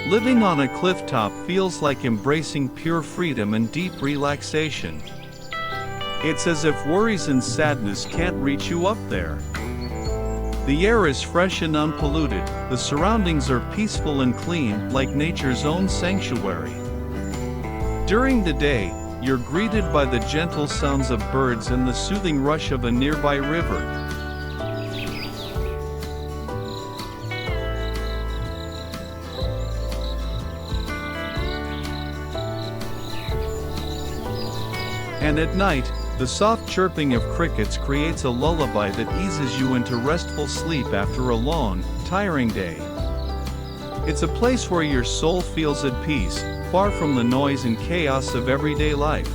Living on a clifftop feels like embracing pure freedom and deep relaxation. It's as if worries and sadness can't reach you up there. The air is fresh and unpolluted, the surroundings are peaceful and clean, like nature's own sanctuary. During the day, you're greeted by the gentle sounds of birds and the soothing rush of a nearby river. And at night, the soft chirping of crickets creates a lullaby that eases you into restful sleep after a long, tiring day. It's a place where your soul feels at peace, far from the noise and chaos of everyday life.